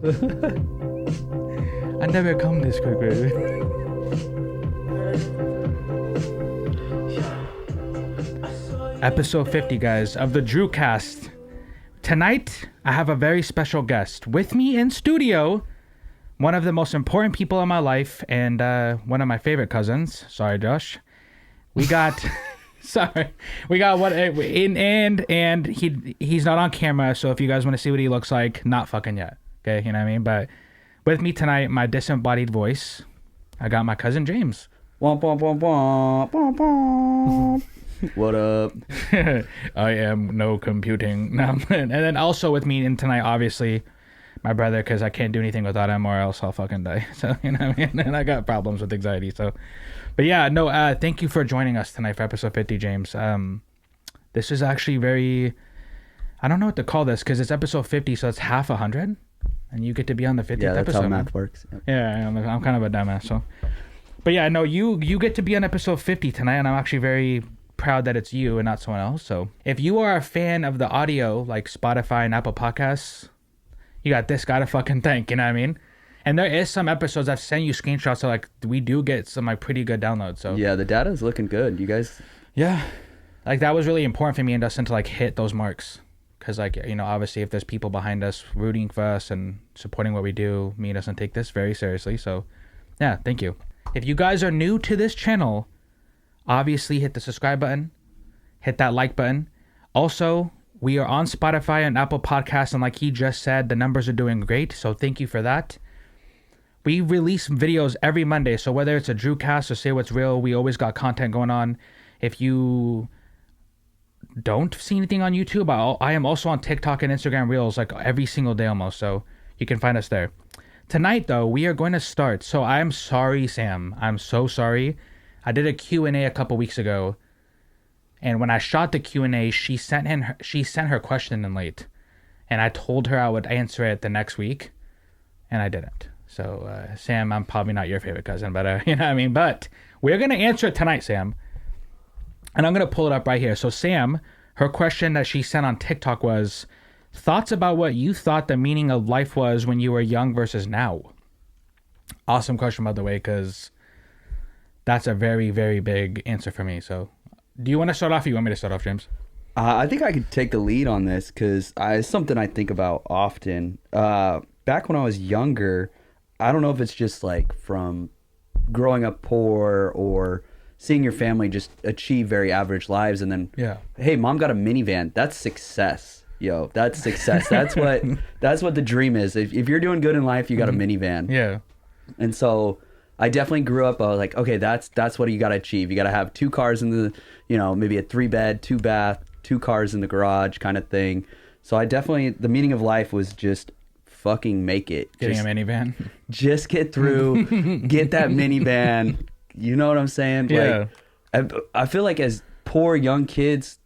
I never come this quick, baby. Episode 50, guys, of the DrewCast. Tonight, I have a very special guest with me in studio. One of the most important people in my life, and one of my favorite cousins. Sorry, Josh. We got, we got what and he's not on camera. So if you guys want to see what he looks like, not fucking yet. Okay, you know what I mean. But with me tonight, my disembodied voice, I got my cousin James. Womp, womp, womp, womp, womp, womp. What up? I am no computing. No, and then also with me in tonight, obviously, my brother, because I can't do anything without him or else I'll fucking die. So, you know what I mean? And I got problems with anxiety. So, but yeah, no, thank you for joining us tonight for episode 50, James. This is actually very, I don't know what to call this because it's episode 50, so it's half 100. And you get to be on the 50th yeah, that's episode. how math works. Yep. Yeah, I'm kind of a dumbass. So, but yeah, no, you get to be on episode 50 tonight, and I'm actually very proud that it's you and not someone else. So if you are a fan of the audio, like Spotify and Apple Podcasts, you got this guy to fucking thank, you know what I mean? And there is some episodes I've sent you screenshots, so like we do get some like pretty good downloads. So yeah, the data is looking good. You guys, yeah, like that was really important for me and Dustin to like hit those marks, because like, you know, obviously if there's people behind us rooting for us and supporting what we do, me and Dustin take this very seriously. So yeah, thank you. If you guys are new to this channel, obviously hit the subscribe button, hit that like button. Also, we are on Spotify and Apple Podcasts, and like he just said, the numbers are doing great, so thank you for that. We release videos every Monday, so whether it's a DrewCast or Say What's Real, we always got content going on. If you don't see anything on YouTube, I am also on TikTok and Instagram Reels like every single day almost, so you can find us there. Tonight, though, we are going to start. So I am sorry, Sam. I'm so sorry. I did a Q&A a couple weeks ago, and when I shot the Q&A, she sent her question in late, and I told her I would answer it the next week, and I didn't. So, Sam, I'm probably not your favorite cousin, but you know what I mean? But we're going to answer it tonight, Sam, and I'm going to pull it up right here. So, Sam, her question that she sent on TikTok was, thoughts about what you thought the meaning of life was when you were young versus now? Awesome question, by the way, because that's a very, very big answer for me. So, do you want to start off or you want me to start off, James? I think I could take the lead on this because it's something I think about often. Back when I was younger, I don't know if it's just like from growing up poor or seeing your family just achieve very average lives, and then, hey, mom got a minivan. That's success. Yo, that's success. That's what the dream is. If you're doing good in life, you got a minivan. Yeah. And so I definitely grew up, I was like, okay, that's what you got to achieve. You got to have 2 cars in the, you know, maybe a 3-bed, 2-bath, 2 cars in the garage kind of thing. So I definitely, the meaning of life was just fucking make it. Getting a minivan. Just get through, get that minivan. You know what I'm saying? Yeah. Like, I feel like as poor young kids,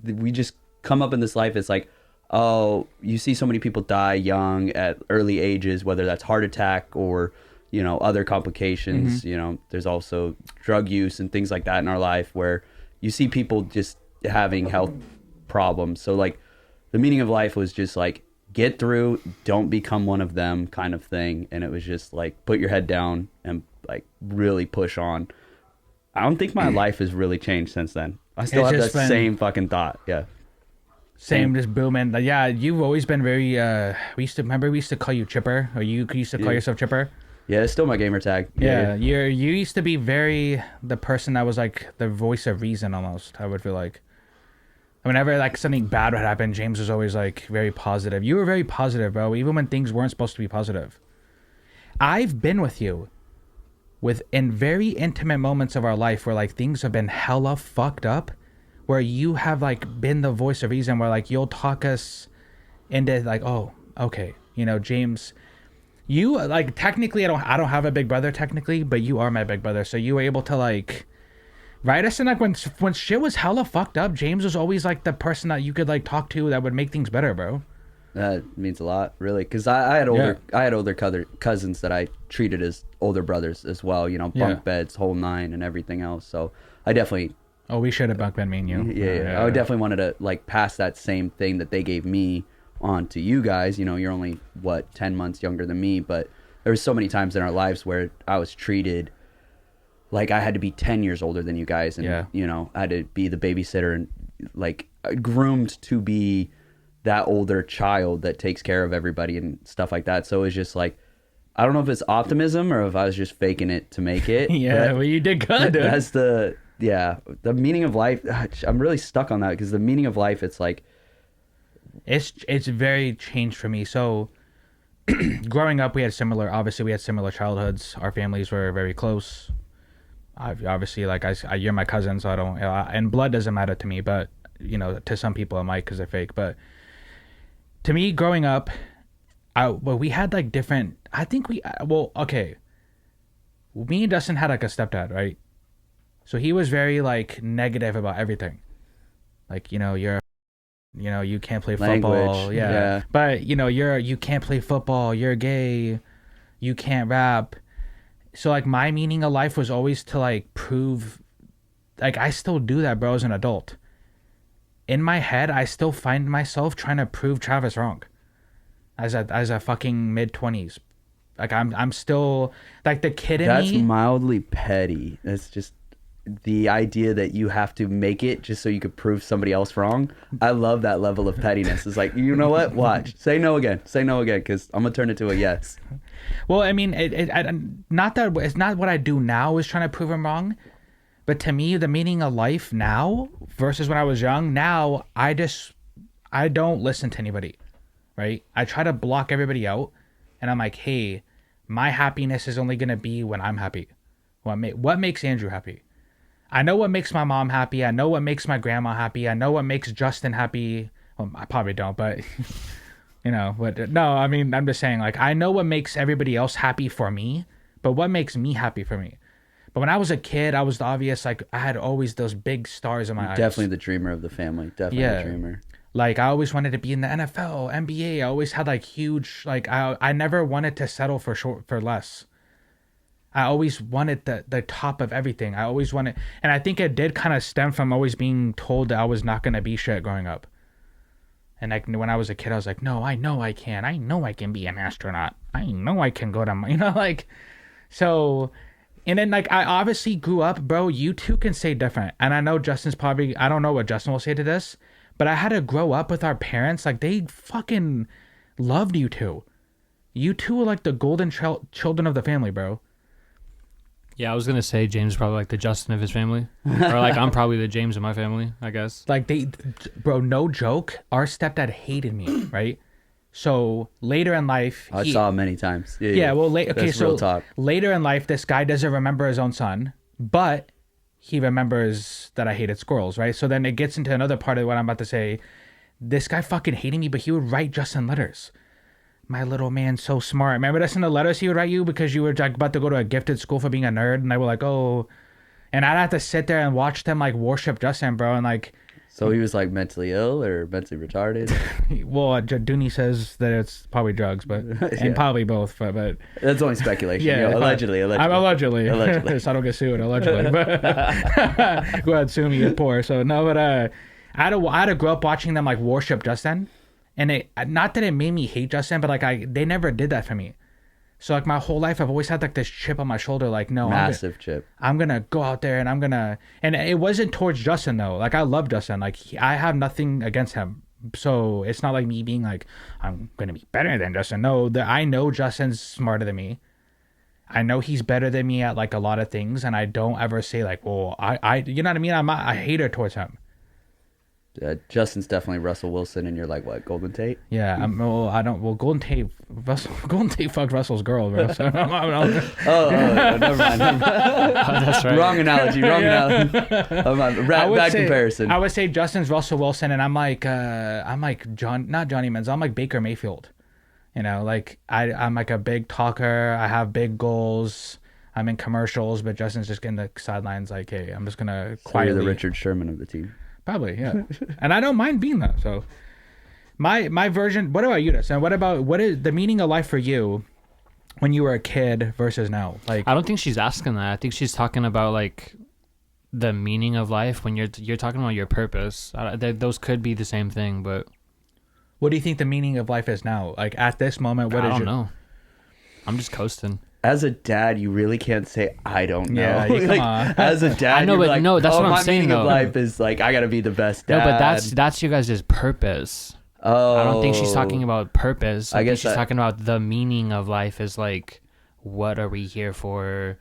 we just come up in this life. It's like, oh, you see so many people die young at early ages, whether that's heart attack or, you know, other complications. Mm-hmm. You know, there's also drug use and things like that in our life where you see people just having health problems. So like the meaning of life was just like, get through, don't become one of them kind of thing. And it was just like, put your head down and like really push on. I don't think my life has really changed since then. I still have that same fucking thought. Yeah. Same, just booming. Yeah, you've always been very, we used to call you Chipper, or you used to call yourself Chipper. Yeah, it's still my gamer tag. Yeah, you used to be very the person that was like the voice of reason almost, I would feel like. Whenever like something bad would happen, James was always like very positive. You were very positive, bro, even when things weren't supposed to be positive. I've been with you in very intimate moments of our life where like things have been hella fucked up, where you have like been the voice of reason, where like you'll talk us into like, oh, okay, you know, James, you like technically I don't have a big brother technically, but you are my big brother, so you were able to like write us in like when shit was hella fucked up. James was always like the person that you could like talk to that would make things better, bro. That means a lot, really, because I had older cousins that I treated as older brothers as well. You know, bunk beds, whole nine, and everything else. So I definitely. Oh, we should have bunk bed, me and you. Yeah. I definitely wanted to like pass that same thing that they gave me on to you guys. You know, you're only, 10 months younger than me, but there was so many times in our lives where I was treated like I had to be 10 years older than you guys. And, you know, I had to be the babysitter and like groomed to be that older child that takes care of everybody and stuff like that. So it's just like, I don't know if it's optimism or if I was just faking it to make it. Yeah, well, you did good, dude. That's the meaning of life. I'm really stuck on that because the meaning of life, it's like, it's very changed for me. So growing up, we had similar childhoods. Our families were very close. Obviously, like you're my cousin, so I don't, and blood doesn't matter to me, but you know, to some people it might because they're fake. But to me, growing up, we had like different. I think okay. Me and Dustin had like a stepdad, right? So he was very like negative about everything. Like, you know, you can't play football. Yeah. But you know, you can't play football. You're gay. You can't rap. So like my meaning of life was always to like prove, like I still do that, bro, as an adult. In my head, I still find myself trying to prove Travis wrong. As a fucking mid-20s. Like I'm still like the kid in me. That's mildly petty. That's just the idea that you have to make it just so you could prove somebody else wrong. I love that level of pettiness. It's like, you know what? Watch. Say no again, because I'm gonna turn it to a yes. Well, I mean, not that it's not what I do now is trying to prove him wrong, but to me, the meaning of life now versus when I was young. Now I don't listen to anybody, right? I try to block everybody out, and I'm like, hey, my happiness is only gonna be when I'm happy. What makes Andrew happy? I know what makes my mom happy. I know what makes my grandma happy. I know what makes Justin happy. Well, I probably don't, but you know, no, I mean, I'm just saying, like, I know what makes everybody else happy for me, but what makes me happy for me? But when I was a kid, I was the obvious, like, I had always those big stars in my eyes. Definitely the dreamer of the family. Definitely the dreamer. Like, I always wanted to be in the NFL, NBA. I always had, like, huge, like, I never wanted to settle for less. I always wanted the top of everything. I always wanted, and I think it did kind of stem from always being told that I was not going to be shit growing up. And like when I was a kid, I was like, no, I know I can. I know I can be an astronaut. I know I can go to, like, so, and then like I obviously grew up, bro. You two can say different. And I know Justin's probably, I don't know what Justin will say to this, but I had to grow up with our parents. Like they fucking loved you two. You two were like the golden children of the family, bro. Yeah, I was going to say James is probably like the Justin of his family. Or like I'm probably the James of my family, I guess. Like bro, no joke. Our stepdad hated me, right? So later in life... I saw him many times. Yeah, well, That's real talk. Later in life, this guy doesn't remember his own son, but he remembers that I hated squirrels, right? So then it gets into another part of what I'm about to say. This guy fucking hated me, but he would write Justin letters. My little man, so smart. Remember this in the letters he would write you because you were like about to go to a gifted school for being a nerd, and they were like, oh, and I'd have to sit there and watch them like worship Justin, bro, and like. So he was like mentally ill or mentally retarded. Well, Dooney says that it's probably drugs, but and probably both, but that's only speculation. Yeah, allegedly. I'm allegedly. So I don't get sued. Allegedly, but go ahead, sue me. You're poor. So no, but I had to grow up watching them like worship Justin. And it, not that it made me hate Justin, but like they never did that for me. So like my whole life, I've always had like this chip on my shoulder, like no, massive chip. I'm gonna go out there and and it wasn't towards Justin though. Like I love Justin, like I have nothing against him. So it's not like me being like I'm gonna be better than Justin. No, I know Justin's smarter than me. I know he's better than me at like a lot of things, and I don't ever say like, well, I you know what I mean? I'm not a hater towards him. Justin's definitely Russell Wilson, and you're like what, Golden Tate? Yeah, Golden Tate fucked Russell's girl, bro. So never mind. That's right. Wrong analogy. Bad comparison. I would say Justin's Russell Wilson, and I'm like not Johnny Manziel. I'm like Baker Mayfield. You know, like I'm like a big talker. I have big goals. I'm in commercials, but Justin's just getting the sidelines. Like, hey, I'm just gonna quietly. So you're the Richard Sherman of the team. Probably, yeah. And I don't mind being that. So my version, what about you, Dustin? What is the meaning of life for you when you were a kid versus now? Like, I don't think she's asking that. I think she's talking about like the meaning of life when you're talking about your purpose. Those could be the same thing, but What do you think the meaning of life is now? Like at this moment, what I is don't know. I'm just coasting. As a dad, you really can't say I don't know. Yeah, come Like, on. as a dad, I know, you're but like, no, that's oh, what I'm my saying, meaning of though. life is like I gotta be the best dad. No, but that's you guys' purpose. Oh, I don't think she's talking about purpose. I guess think she's that- talking about the meaning of life is like, what are we here for?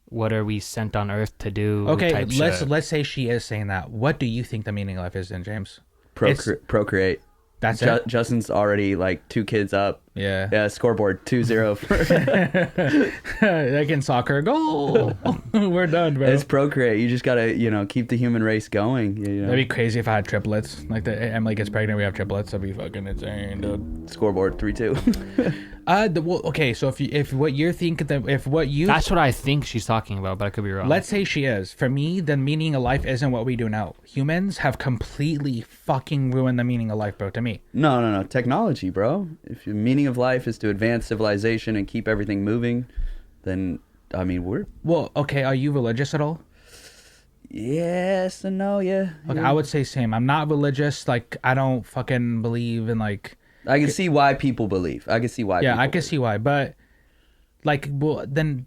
What are we sent on earth to do? Okay, type shit. let's say she is saying that. What do you think the meaning of life is then, James? procreate. That's it. Justin's already like 2 kids up. Yeah. Yeah, scoreboard 2-0 for Like in soccer, goal. We're done, bro. it's procreate. You just gotta, keep the human race going. That'd be crazy if I had triplets. Like Emily gets pregnant, we have triplets. That'd be fucking insane, dude. Scoreboard 3-2. Well, okay. So if what you're thinking, That's what I think she's talking about, but I could be wrong. let's say she is. For me, the meaning of life isn't what we do now. Humans have completely fucking ruined the meaning of life, bro. To me, No. Technology, bro. If your meaning of life is to advance civilization and keep everything moving, then we're well, okay. Are you religious at all? yes and no, yeah. Okay, yeah. I would say same. I'm not religious. Like I don't fucking believe in like. I can see why people believe. I can see why. Yeah, people I can see why, but like, well, then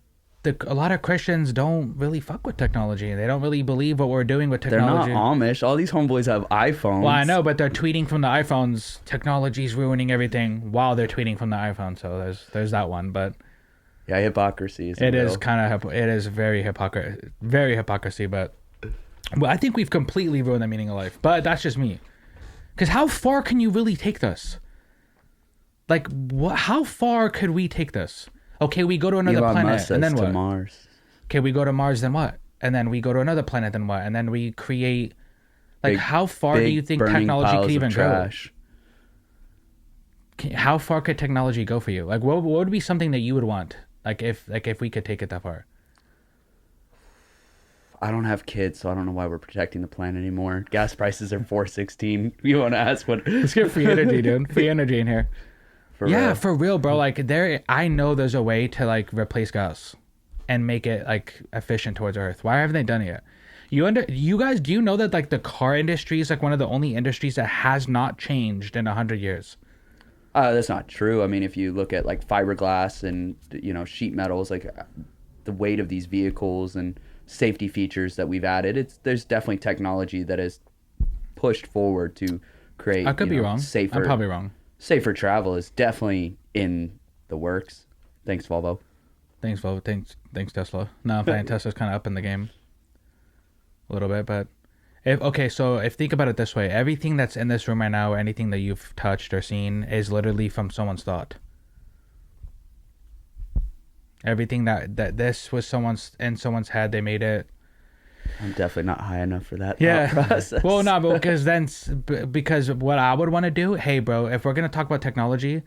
a lot of Christians don't really fuck with technology. They don't really believe what we're doing with They're technology. not Amish. All these homeboys have iPhones. Well, I know, but they're tweeting from the iPhones. Technology's ruining everything while they're tweeting from the iPhone. So there's that one, but Yeah, hypocrisy is it real. is kind of it is very hypocrisy. But well, I think we've completely ruined the meaning of life. But that's just me. Because how far can you really take this? Like, how far could we take this? Okay, we go to another Elon planet, Musk and says then to what? Mars. Okay, we go to Mars, then what? And then we go to another planet, then what? And then we create. Like, Big- how far do big you think burning technology piles could of even go? trash. How far could technology go for you? Like, what would be something that you would want? Like, if we could take it that far. I don't have kids, so I don't know why we're protecting the planet anymore. Gas prices are $4.16. You want to ask what? Let's get free energy, dude. Free energy in here. For Yeah, real. for real, bro. Like I know there's a way to like replace gas and make it like efficient towards Earth. Why haven't they done it yet? You guys, do you know that like the car industry is like one of the only industries that has not changed in 100 years? That's not true. I mean, if you look at like fiberglass and sheet metals, like the weight of these vehicles and safety features that we've added, there's definitely technology that is pushed forward to create. I could be wrong. Safer. I'm probably wrong. Safer travel is definitely in the works. Thanks, Volvo. Thanks, Volvo. Thanks, Tesla. No, I'm playing Tesla's kind of up in the game a little bit, but if think about it this way, everything that's in this room right now, anything that you've touched or seen, is literally from someone's thought. Everything that this was in someone's head, they made it. I'm definitely not high enough for that Yeah. thought process. Well, no, because what I would want to do, hey, bro, if we're gonna talk about technology,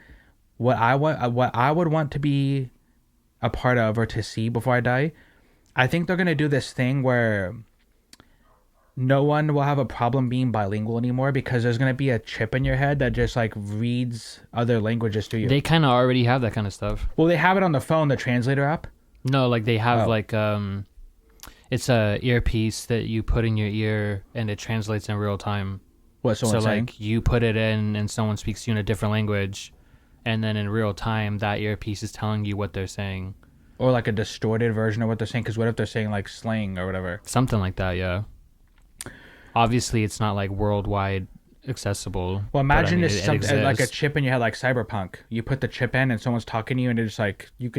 what I would want to be a part of or to see before I die, I think they're gonna do this thing where no one will have a problem being bilingual anymore because there's gonna be a chip in your head that just like reads other languages to you. They kind of already have that kind of stuff. Well, they have it on the phone, the translator app. No, like they have Oh. it's a earpiece that you put in your ear and it translates in real time. What someone's So saying? like you put it in and someone speaks to you in a different language, and then in real time that earpiece is telling you what they're saying. Or like a distorted version of what they're saying. Because what if they're saying like slang or whatever? Something like that, yeah. Obviously, it's not like worldwide accessible. Well, imagine but, I mean, this it something like a exists. chip in your head, like Cyberpunk. You put the chip in, and someone's talking to you, and it's like you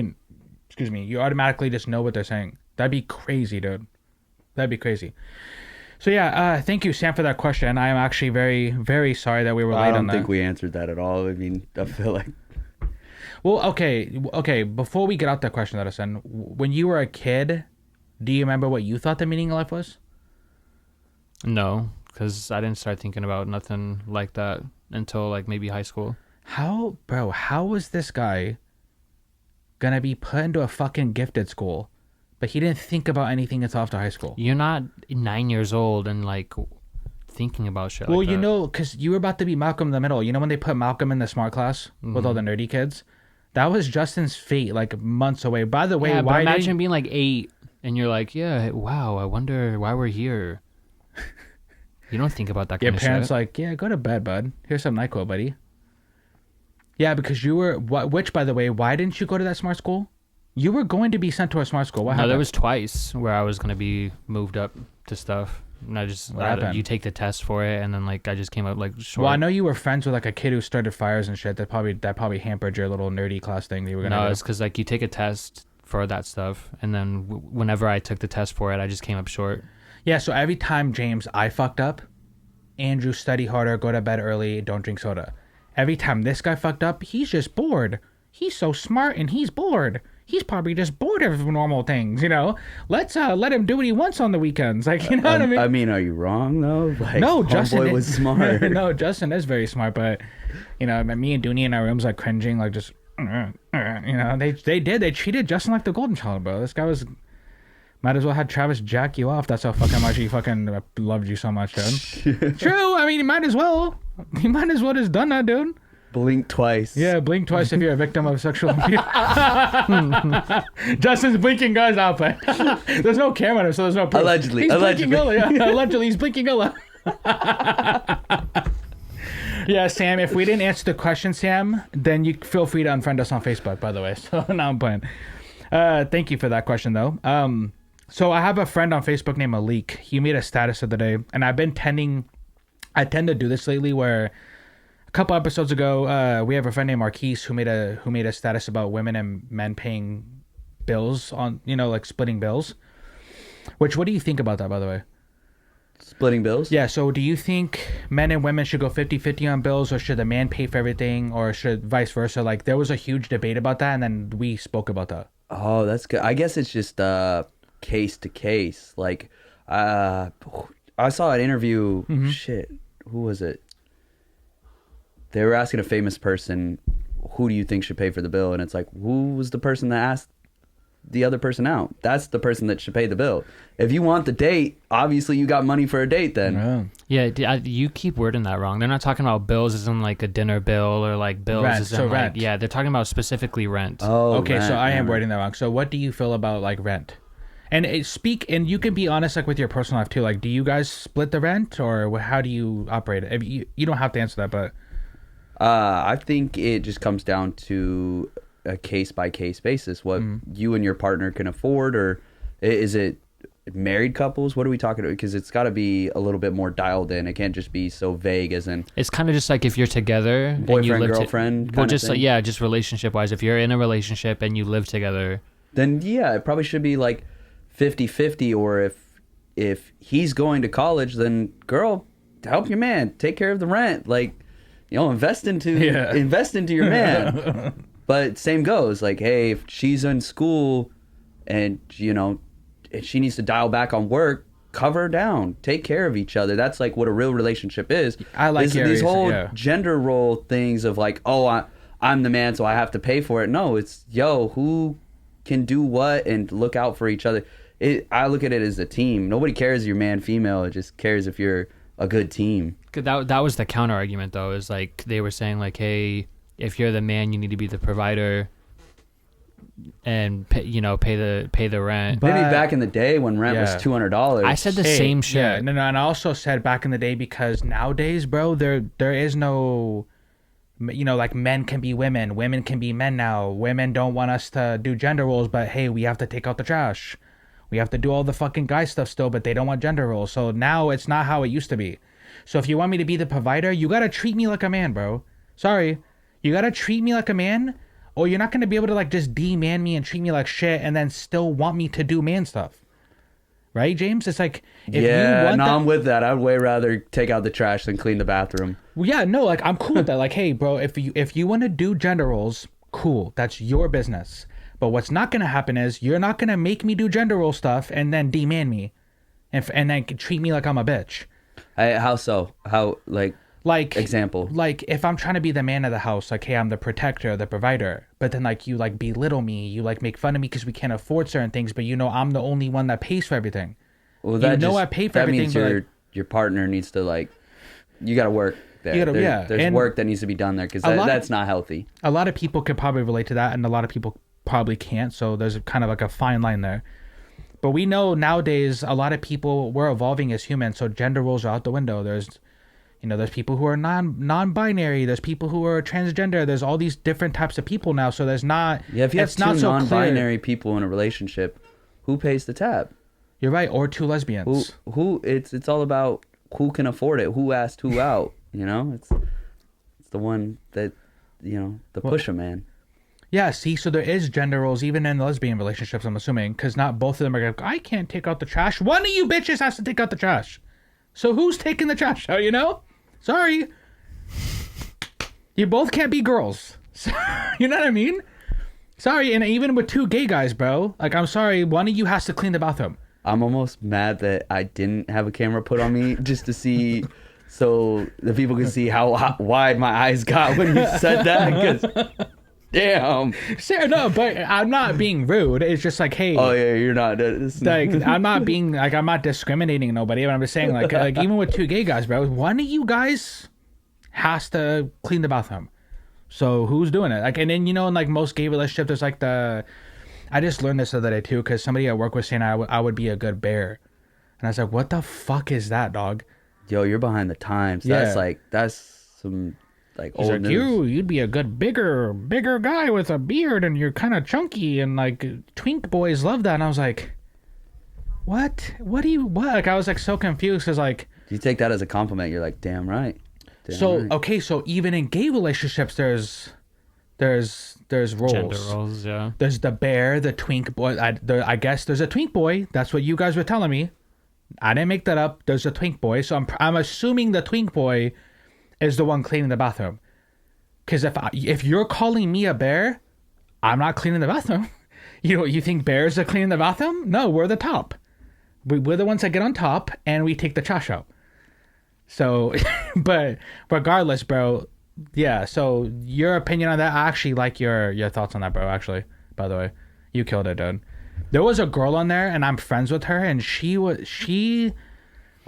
automatically just know what they're saying. That'd be crazy, dude. That'd be crazy. So yeah, thank you, Sam, for that question. I am actually very, very sorry that we were late I on don't that. think we answered that at all. I mean, I feel like Well, okay. Before we get out that question that I sent, when you were a kid, do you remember what you thought the meaning of life was? No, because I didn't start thinking about nothing like that until like maybe high school. How was this guy gonna be put into a fucking gifted school, but he didn't think about anything until after high school? You're not 9 years old and like thinking about shit. Well, like you that. know, because you were about to be Malcolm in the Middle. You know when they put Malcolm in the smart class with all the nerdy kids? That was Justin's fate, like months away. By the way, Yeah, but why imagine being like 8 and you're like, yeah, wow, I wonder why we're here. You don't think about that your kind of parents shit. like, yeah, go to bed, bud. Here's some NyQuil, buddy. Yeah, because you were, which, by the way, why didn't you go to that smart school? You were going to be sent to a smart school. What No, happened? there was twice where I was going to be moved up to stuff. And I just, What happened? you take the test for it, and then like I just came up like short. Well, I know you were friends with like a kid who started fires and shit. That probably hampered your little nerdy class thing that you were gonna No, do. it's because like you take a test for that stuff, and then whenever I took the test for it, I just came up short. Yeah, so every time, James, I fucked up, Andrew, study harder, go to bed early, don't drink soda. Every time this guy fucked up, he's just bored. He's so smart and he's bored. He's probably just bored of normal things, you know? Let's let him do what he wants on the weekends. Like, you know what I mean? I mean, are you wrong though? Like, No, Justin homeboy was smart. No, Justin is very smart, but, you know, me and Dooney in our rooms, like, cringing, like, just, you know, they treated Justin like the golden child, bro. This guy was... Might as well have Travis jack you off. That's how fucking much he fucking loved you so much, dude. True. I mean, he might as well. He might as well just done that, dude. Blink twice. Yeah, blink twice if you're a victim of sexual abuse. Justin's blinking guys out, but there's no camera on him, so there's no proof. Allegedly. He's Allegedly. blinking Ella. Yeah, allegedly, he's blinking Ella. Yeah, Sam, if we didn't answer the question, Sam, then you feel free to unfriend us on Facebook, by the way. So now I'm playing. Thank you for that question, though. So I have a friend on Facebook named Malik. He made a status of the day, and I tend to do this lately where a couple episodes ago, we have a friend named Marquise who made a status about women and men paying bills on, you know, like splitting bills. Which, what do you think about that, by the way? Splitting bills? Yeah, so do you think men and women should go 50-50 on bills, or should the man pay for everything, or should vice versa? Like, there was a huge debate about that, and then we spoke about that. Oh, that's good. I guess it's just case to case. Like, I saw an interview. Mm-hmm. Shit, who was it? They were asking a famous person, who do you think should pay for the bill? And it's like, who was the person that asked the other person out? That's the person that should pay the bill. If you want the date, obviously you got money for a date then. Yeah. You keep wording that wrong. They're not talking about bills as in like a dinner bill or like bills Rent, as in so like, rent. yeah, they're talking about specifically rent. Oh, Okay, rent, so I am yeah. wording that wrong. So what do you feel about like rent? And and you can be honest, like with your personal life too. Like, do you guys split the rent, or how do you operate it? If you don't have to answer that, but I think it just comes down to a case by case basis. What you and your partner can afford, or is it married couples? What are we talking about? Because it's got to be a little bit more dialed in. It can't just be so vague as in It's kind of just like if you're together, and you boyfriend, live girlfriend. well, kinda just like, thing. yeah, just relationship wise. If you're in a relationship and you live together, Then yeah, it probably should be like 50-50. Or if he's going to college, then girl, help your man, take care of the rent. Like, you know, invest into your man. But same goes. Like, hey, if she's in school and, you know, if she needs to dial back on work, cover her down. Take care of each other. That's like what a real relationship is. I like these whole yeah. gender role things of like, oh, I'm the man, so I have to pay for it. No, it's, yo, who can do what and look out for each other. I look at it as a team. Nobody cares if you're man, female. It just cares if you're a good team. 'Cause that was the counter argument though. Is like they were saying like, hey, if you're the man, you need to be the provider and pay the rent. But- Maybe back in the day when rent was Yeah. $200. I said the same shit. Yeah, no, and I also said back in the day, because nowadays, bro, there is no, you know, like men can be women, women can be men now. Women don't want us to do gender roles, but hey, we have to take out the trash. We have to do all the fucking guy stuff still, but they don't want gender roles. So now it's not how it used to be. So if you want me to be the provider, you gotta treat me like a man, bro. Sorry. You gotta treat me like a man, or you're not gonna be able to like just de-man me and treat me like shit and then still want me to do man stuff. Right, James? It's like, if you want I'm with that. I'd way rather take out the trash than clean the bathroom. Well, yeah, no, like I'm cool with that. Like, hey, bro, if you want to do gender roles, cool. That's your business. But what's not gonna happen is you're not gonna make me do gender role stuff and then demand me, and then treat me like I'm a bitch. How so? How Like example? Like if I'm trying to be the man of the house, like, hey, I'm the protector, the provider, but then like you like belittle me, you like make fun of me because we can't afford certain things, but you know I'm the only one that pays for everything. Well, I pay for everything. That means your partner needs to like, you got to work there. You gotta, There's and work that needs to be done there because that's not healthy. A lot of people could probably relate to that, and a lot of people probably can't. So there's kind of like a fine line there. But we know nowadays a lot of people, we're evolving as humans, so gender roles are out the window. There's, You know, there's people who are non-binary. There's people who are transgender. There's all these different types of people now. So there's not. Yeah, if you have it's two not so non-binary clear. people in a relationship, who pays the tab? You're right. Or two lesbians. Who? It's all about who can afford it. Who asked who out? You know, it's the one that, you know, the pusher man. Yeah, see, so there is gender roles even in lesbian relationships, I'm assuming, because not both of them are going to I can't take out the trash. One of you bitches has to take out the trash. So who's taking the trash out, you know? Sorry. You both can't be girls. You know what I mean? Sorry, and even with two gay guys, bro, like, I'm sorry, one of you has to clean the bathroom. I'm almost mad that I didn't have a camera put on me just to see, so the people can see how wide my eyes got when you said that, because... Damn. Sarah, no, but I'm not being rude. It's just like, hey. Oh yeah, you're not. Like, I'm not being like, I'm not discriminating nobody, but I'm just saying, like even with two gay guys, bro, one of you guys has to clean the bathroom. So who's doing it? Like, and then, you know, in like most gay relationships, there's like I just learned this the other day too, because somebody at work was saying I would be a good bear, and I was like, what the fuck is that, dog? Yo, you're behind the times. Yeah. That's some. Like, he's like, you'd be a good bigger guy with a beard, and you're kind of chunky, and like twink boys love that. And I was like, what like, I was like so confused, because like, you take that as a compliment. You're like, damn right. Right. Okay, so even in gay relationships, there's roles. Gender roles, yeah. There's the bear, the twink boy. I guess there's a twink boy. That's what you guys were telling me. I didn't make that up. There's a twink boy, so I'm assuming the twink boy is the one cleaning the bathroom. Because if you're calling me a bear, I'm not cleaning the bathroom. You think bears are cleaning the bathroom? No, we're the top. We're the ones that get on top, and we take the trash out. So, but regardless, bro, yeah, so your opinion on that, I actually like your thoughts on that, bro, actually, by the way. You killed it, dude. There was a girl on there, and I'm friends with her, and she...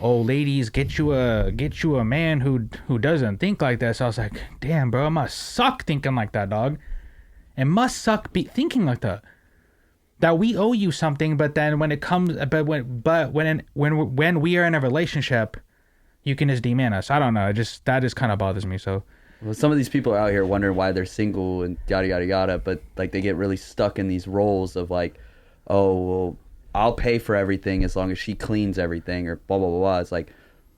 Oh, ladies, get you a man who doesn't think like this. I was like, damn, bro, it must suck thinking like that, dog. It must suck thinking like that. That we owe you something, but then when it comes, when we are in a relationship, you can just demand us. I don't know. That just kind of bothers me. So, well, some of these people are out here wondering why they're single and yada yada yada, but like they get really stuck in these roles of like, oh, well, I'll pay for everything as long as she cleans everything, or blah, blah, blah, blah. It's like,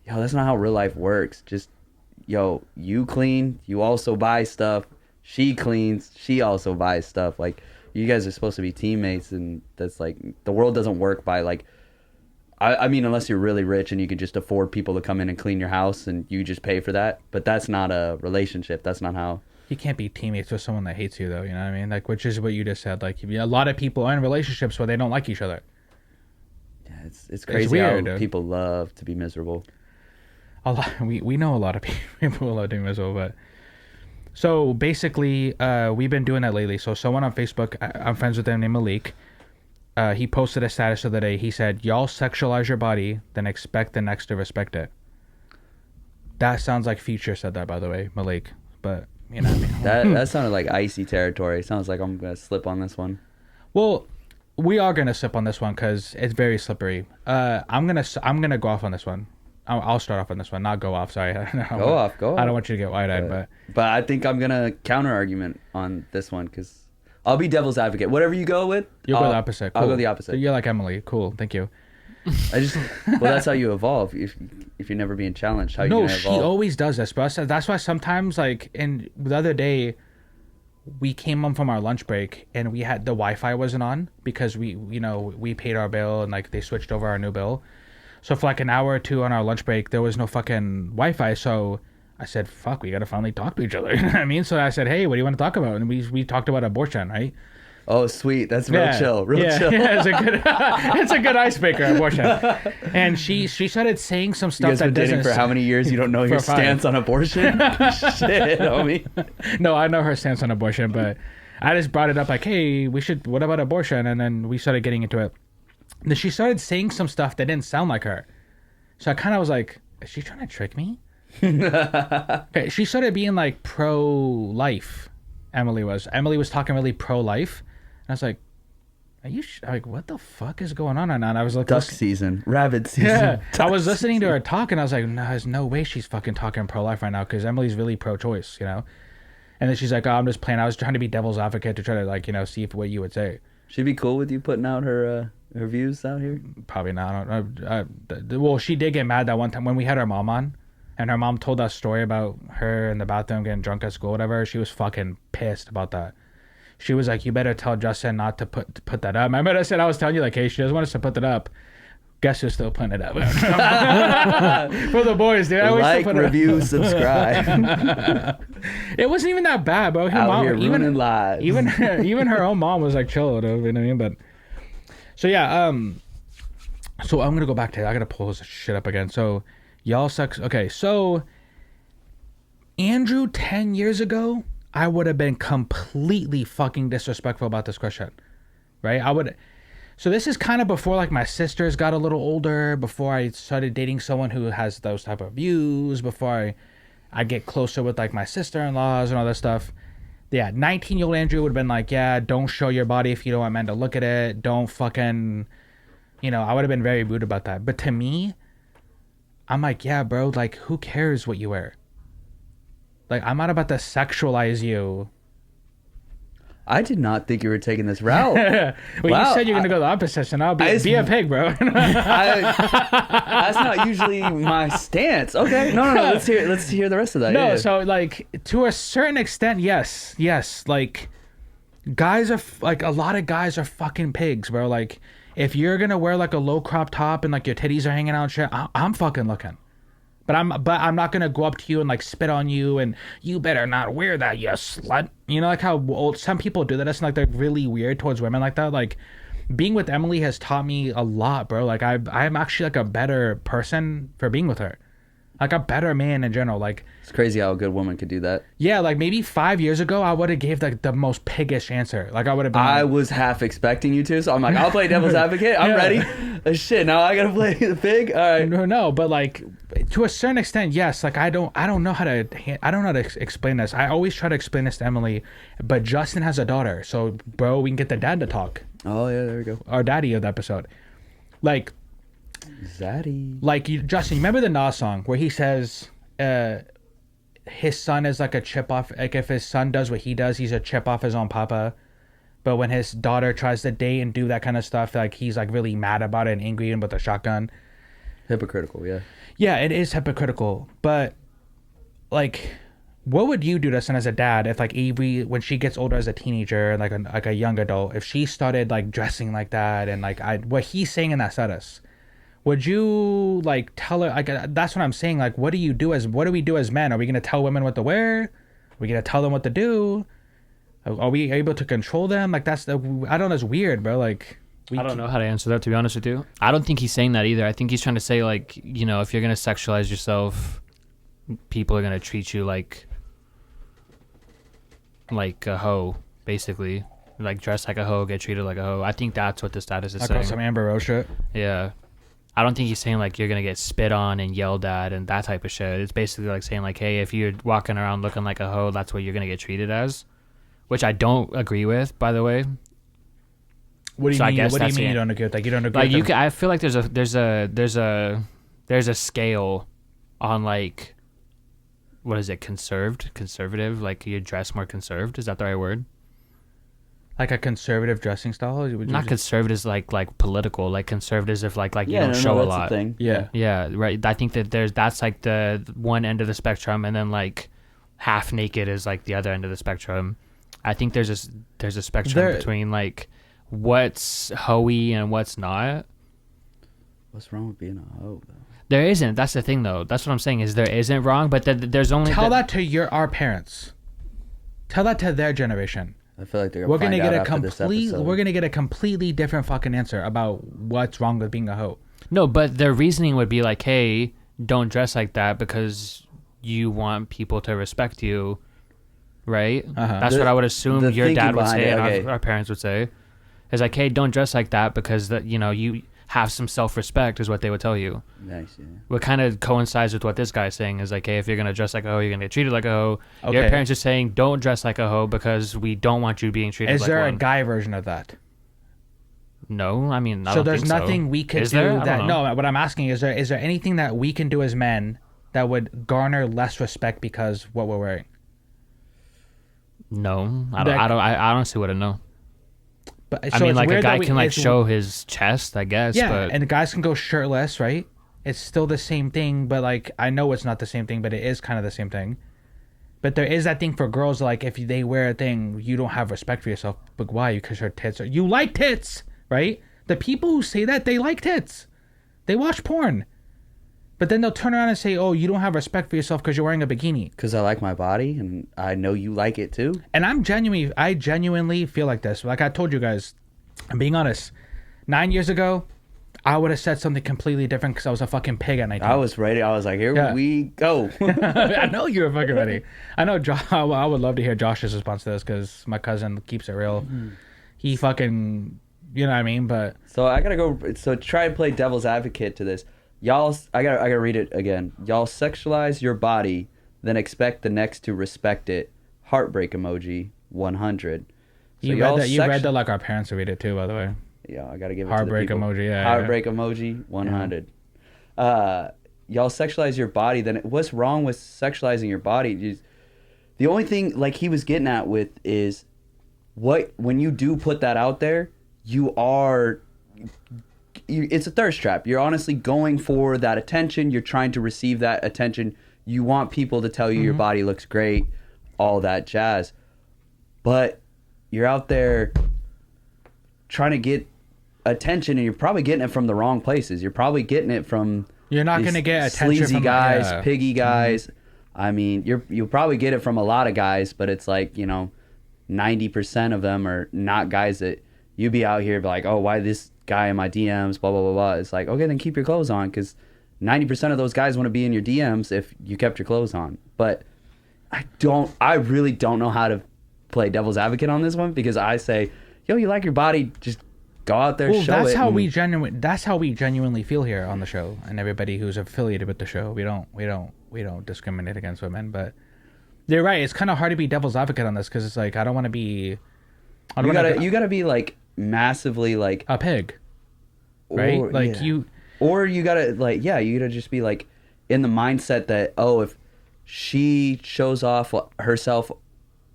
yo, that's not how real life works. Just, yo, you clean, you also buy stuff. She cleans, she also buys stuff. Like, you guys are supposed to be teammates, and that's like, the world doesn't work by like, I mean, unless you're really rich and you can just afford people to come in and clean your house and you just pay for that. But that's not a relationship. That's not how. You can't be teammates with someone that hates you, though. You know what I mean? Like, which is what you just said. Like, a lot of people are in relationships where they don't like each other. It's crazy weird, how people love to be miserable. We know a lot of people who love to be miserable, but so basically, we've been doing that lately. So someone on Facebook, I'm friends with him named Malik. He posted a status the other day. He said, "Y'all sexualize your body, then expect the next to respect it." That sounds like Future said that, by the way, Malik. But you know, what I mean? that sounded like icy territory. Sounds like I'm gonna slip on this one. Well. We are gonna slip on this one because it's very slippery. I'm gonna go off on this one. I'll start off on this one, not go off. Sorry. Go off. I don't want you to get wide-eyed, but I think I'm gonna counter argument on this one because I'll be devil's advocate. Whatever you go with, you'll go the opposite. Cool. I'll go the opposite. You're like Emily. Cool. Thank you. That's how you evolve. If you're never being challenged, how you gonna evolve? No, she always does this, but that's why sometimes, like, the other day, we came home from our lunch break and we had the Wi-Fi wasn't on because we paid our bill and like they switched over our new bill. So for like an hour or two on our lunch break, there was no fucking Wi-Fi. So I said, fuck, we got to finally talk to each other. You know what I mean? So I said, hey, what do you want to talk about? And we talked about abortion, right? Oh, sweet. That's real chill. Real chill. Yeah, it's a good icebreaker, abortion. And she started saying some stuff you guys that been dating for how many years? You don't know your stance on abortion? Shit, homie. No, I know her stance on abortion, but I just brought it up like, hey, what about abortion? And then we started getting into it. And then she started saying some stuff that didn't sound like her. So I kind of was like, is she trying to trick me? Okay, she started being like pro-life. Emily was talking really pro-life. I was like, are you like, what the fuck is going on right now? And I was like, Duck season, rabbit season. yeah, I duck was listening to season. her talk, and I was like, no, there's no way she's fucking talking pro-life right now, because Emily's really pro-choice, you know. And then she's like, oh, I'm just playing. I was trying to be devil's advocate to try to, like, you know, see if what you would say. She'd be cool with you putting out her views out here. Probably not. Well, she did get mad that one time when we had her mom on, and her mom told us a story about her in the bathroom getting drunk at school, whatever. She was fucking pissed about that. She was like, you better tell Justin not to put that up. Remember I said I was telling you, like, hey, she doesn't want us to put that up. Guess who's still putting it up? For the boys, dude. I always Like, still put review, it up. subscribe. It wasn't even that bad, bro. Her Out mom, here ruining lives. even her own mom was like, chill, dude, you know what I mean? But so yeah, so I'm gonna go back to it. I gotta pull this shit up again. So y'all sucks. Okay, so Andrew 10 years ago, I would have been completely fucking disrespectful about this question, right? I would. So this is kind of before like my sisters got a little older, before I started dating someone who has those type of views, before I get closer with like my sister-in-laws and all that stuff. Yeah, 19-year-old Andrew would have been like, yeah, don't show your body if you don't want men to look at it. Don't fucking, you know, I would have been very rude about that. But to me, I'm like, yeah, bro, like, who cares what you wear? Like, I'm not about to sexualize you. I did not think you were taking this route. Well, Wow, you said you're going to go the opposite, and I'll be a pig, bro. That's not usually my stance. Okay, no. Let's hear the rest of that. No, Yeah. so like to a certain extent, yes. Like guys are like a lot of guys are fucking pigs, bro. Like if you're gonna wear like a low crop top and like your titties are hanging out and shit, I'm fucking looking. But I'm not gonna go up to you and like spit on you and you better not wear that, you slut. You know, like how some people do that. It's like they're really weird towards women like that. Like being with Emily has taught me a lot, bro. Like I'm actually like a better person for being with her. Like a better man in general. Like It's crazy how a good woman could do that. yeah, like maybe 5 years ago I would have gave like the most piggish answer. Like I would have been I like, was half expecting you to, so I'm like, I'll play devil's advocate. I'm Yeah. ready. Shit, now I gotta play the pig. All right. no, but like to a certain extent, yes. Like I don't know how to explain this. I always try to explain this to Emily, but Justin has a daughter, so bro, we can get the dad to talk. Oh yeah, there we go. Our daddy of the episode, like Zaddy. Justin, you remember the Nas song where he says, his son is like a chip off. Like if his son does what he does, he's a chip off his own papa. But when his daughter tries to date and do that kind of stuff, like he's like really mad about it and angry and with a shotgun. Hypocritical, yeah. Yeah, it is hypocritical. But like, what would you do, Dustin, as a dad, if like Avery, when she gets older as a teenager, like a young adult, if she started like dressing like that and like what he's saying in that status, would you like tell her? Like that's what I'm saying. Like, what do we do as men? Are we gonna tell women what to wear? Are we gonna tell them what to do? Are we able to control them? Like I don't know. It's weird, bro. Like I don't know how to answer that, to be honest with you. I don't think he's saying that either. I think he's trying to say, like, you know, if you're going to sexualize yourself, people are going to treat you like a hoe, basically. Like, dress like a hoe, get treated like a hoe. I think that's what the status is like saying. some Amber Rose shit. Yeah. I don't think he's saying, like, you're going to get spit on and yelled at and that type of shit. It's basically like saying, like, hey, if you're walking around looking like a hoe, that's what you're going to get treated as. Which I don't agree with, by the way. What do you So I mean? guess What do you that's mean it. you don't agree with? Like you don't agree? Like with I feel like there's a scale on, like, what is it, conservative, like you dress more conserved, is that the right word? like a conservative dressing style? Would you Not conservative is like political, like conservative is if like you Yeah, don't show a that's lot. the thing. Yeah. Yeah, right. I think that that's like the one end of the spectrum, and then like half naked is like the other end of the spectrum. I think there's a spectrum between like what's hoey and what's not. What's wrong with being a hoe, though? There isn't. That's the thing, though. That's what I'm saying. Is there isn't wrong, but there's only Tell that to our parents. Tell that to their generation. I feel like they're We're gonna gonna find get out a after this episode. we're gonna get a completely different fucking answer about what's wrong with being a hoe. No, but their reasoning would be like, hey, don't dress like that because you want people to respect you, right? Uh-huh. That's what I would assume the your dad thinking would behind say it, and okay. our parents would say. Is like, hey, don't dress like that because that you have some self-respect is what they would tell you. Nice, yeah. What kind of coincides with what this guy's saying is like, hey, if you're going to dress like a hoe, you're going to get treated like a hoe. Your Okay. parents are saying, don't dress like a hoe because we don't want you being treated Is like there one. a guy version of that? No, I mean, I So don't there's think so. nothing we could Is do there? I that. don't know. No, what I'm asking is there anything that we can do as men that would garner less respect because what we're wearing? No, I Like- don't. I honestly wouldn't know. But I so mean, it's like a weird that guy can like it's- show his chest, I guess. Yeah, but and the guys can go shirtless, right? It's still the same thing, but like I know it's not the same thing, but it is kind of the same thing. But there is that thing for girls, like if they wear a thing, you don't have respect for yourself. But why? Because your tits are. You like tits, right? The people who say that, they like tits. They watch porn. But then they'll turn around and say, oh, you don't have respect for yourself because you're wearing a bikini. Because I like my body, and I know you like it too. And I genuinely feel like this. Like I told you guys, I'm being honest. 9 years ago, I would have said something completely different because I was a fucking pig at 19. I was ready. I was like, here Yeah. we go. I know you were fucking ready. I know. I would love to hear Josh's response to this because my cousin keeps it real. He fucking, you know what I mean? But So I gotta go. So try and play devil's advocate to this. Y'all, I gotta read it again. Y'all sexualize your body, then expect the next to respect it. Heartbreak emoji 100. So you y'all read that like our parents would read it too, by the way. Yeah, I gotta give it Heartbreak to the people. emoji, yeah, Heartbreak emoji 100. Y'all sexualize your body. Then what's wrong with sexualizing your body? The only thing like he was getting at with is when you do put that out there, it's a thirst trap. You're honestly going for that attention. You're trying to receive that attention. You want people to tell you your body looks great, all that jazz. But you're out there trying to get attention, and you're probably getting it from the wrong places. You're probably getting it from You're not these going to get attention sleazy from guys, yeah. piggy guys. I mean, you'll probably get it from a lot of guys, but it's like 90% of them are not guys that you be out here be like, oh, why this guy in my DMs, blah, blah, blah, blah. It's like, okay, then keep your clothes on, because 90% of those guys want to be in your DMs if you kept your clothes on. But I really don't know how to play devil's advocate on this one, because I say, yo, you like your body, just go out there, show that's it. how that's how we genuinely feel here on the show, and everybody who's affiliated with the show. We don't discriminate against women, but you're right. It's kind of hard to be devil's advocate on this because it's like I don't want to be. You gotta be like massively like a pig, right? Or, like yeah. you, or you gotta like you gotta just be like in the mindset that if she shows off herself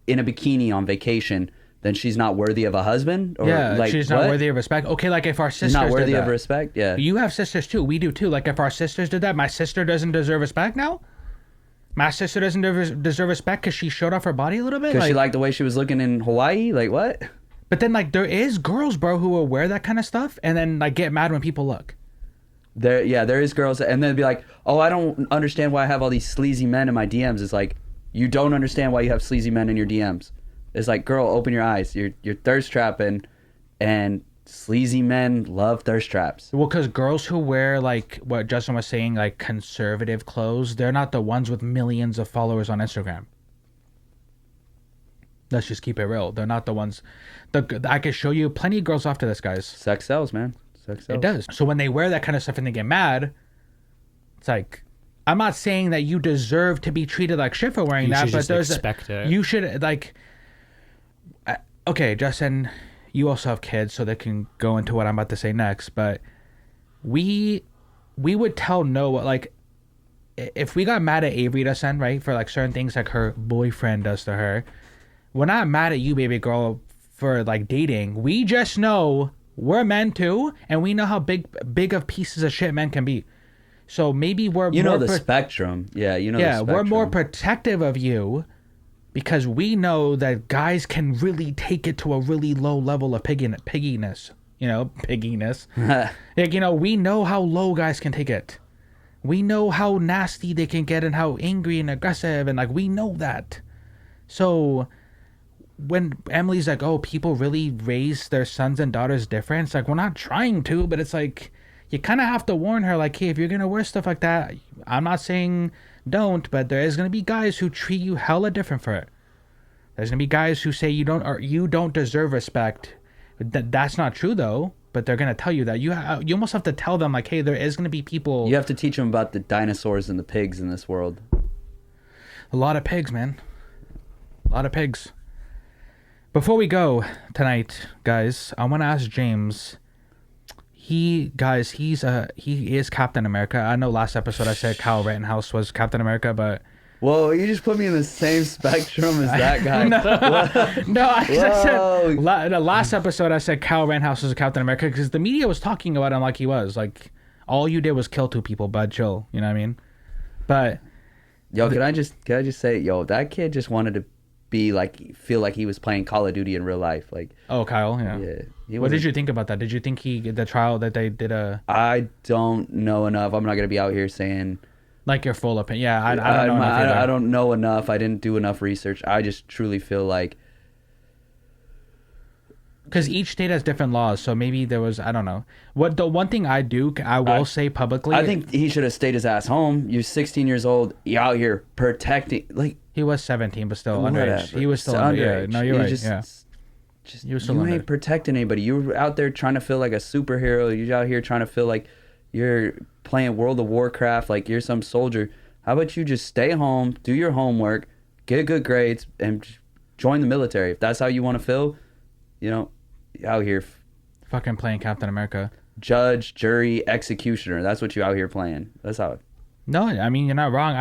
in a bikini on vacation, then she's not worthy of a husband. Or like, she's not worthy of respect. Okay, like if our sisters she's not worthy did of that. respect. Yeah, You have sisters too. We do too. Like if our sisters did that, my sister doesn't deserve respect now. My sister doesn't deserve respect because she showed off her body a little bit. because she liked the way she was looking in Hawaii. Like what? But then like there is girls, bro, who will wear that kind of stuff and then like get mad when people look. There is girls, and then be like, oh, I don't understand why I have all these sleazy men in my DMs. It's like, you don't understand why you have sleazy men in your DMs. It's like, girl, open your eyes. You're thirst trapping, and sleazy men love thirst traps. Well, because girls who wear like what Justin was saying, like conservative clothes, they're not the ones with millions of followers on Instagram. Let's just keep it real. They're not the ones. I could show you plenty of girls after this, guys. Sex sells, man. Sex sells. It does. So when they wear that kind of stuff and they get mad, it's like, I'm not saying that you deserve to be treated like shit for wearing You that, should but just there's expect it. you should like. Okay, Justin, you also have kids, so they can go into what I'm about to say next. But we would tell Noah, like, if we got mad at Avery to send, right, for like certain things like her boyfriend does to her, we're not mad at you, baby girl, for like dating. We just know we're men too, and we know how big of pieces of shit men can be. So maybe we're more the spectrum. Yeah, the spectrum. we're more protective of you because we know that guys can really take it to a really low level of pigginess. Pigginess. Like, we know how low guys can take it. We know how nasty they can get and how angry and aggressive, and like we know that. So when Emily's like, oh, people really raise their sons and daughters different, it's like, we're not trying to, but it's like, you kind of have to warn her, like, hey, if you're going to wear stuff like that, I'm not saying don't, but there is going to be guys who treat you hella different for it. There's going to be guys who say you don't deserve respect. That's not true, though, but they're going to tell you that. You almost have to tell them, like, hey, there is going to be people. You have to teach them about the dinosaurs and the pigs in this world. A lot of pigs, man. A lot of pigs. Before we go tonight, guys, I want to ask James, he is Captain America. I know last episode I said Kyle Rittenhouse was Captain America, but Whoa, you just put me in the same spectrum as that guy. no, I said the last episode I said Kyle Rittenhouse was Captain America because the media was talking about him like he was. Like, all you did was kill 2 people, bud. Chill, you know what I mean? But yo, can I just say, yo, that kid just wanted to feel like he was playing Call of Duty in real life. Like, oh, Kyle, yeah. What did you think about that? Did you think the trial that they did I don't know enough. I'm not gonna be out here saying like your full opinion. Yeah, I don't know enough either. I don't know enough. I didn't do enough research. I just truly feel like because each state has different laws, so maybe there was, I don't know. What the one thing I will say publicly, I think he should have stayed his ass home. You're 16 years old. You're out here protecting. Like, he was 17, but still underage. He was still underage. Yeah, no, you're right. Just, yeah. You ain't protecting anybody. You're out there trying to feel like a superhero. You're out here trying to feel like you're playing World of Warcraft, like you're some soldier. How about you just stay home, do your homework, get good grades, and join the military? If that's how you want to feel, you know, out here fucking playing Captain America. Judge, jury, executioner. That's what you out here playing. That's how. No, I mean, you're not wrong.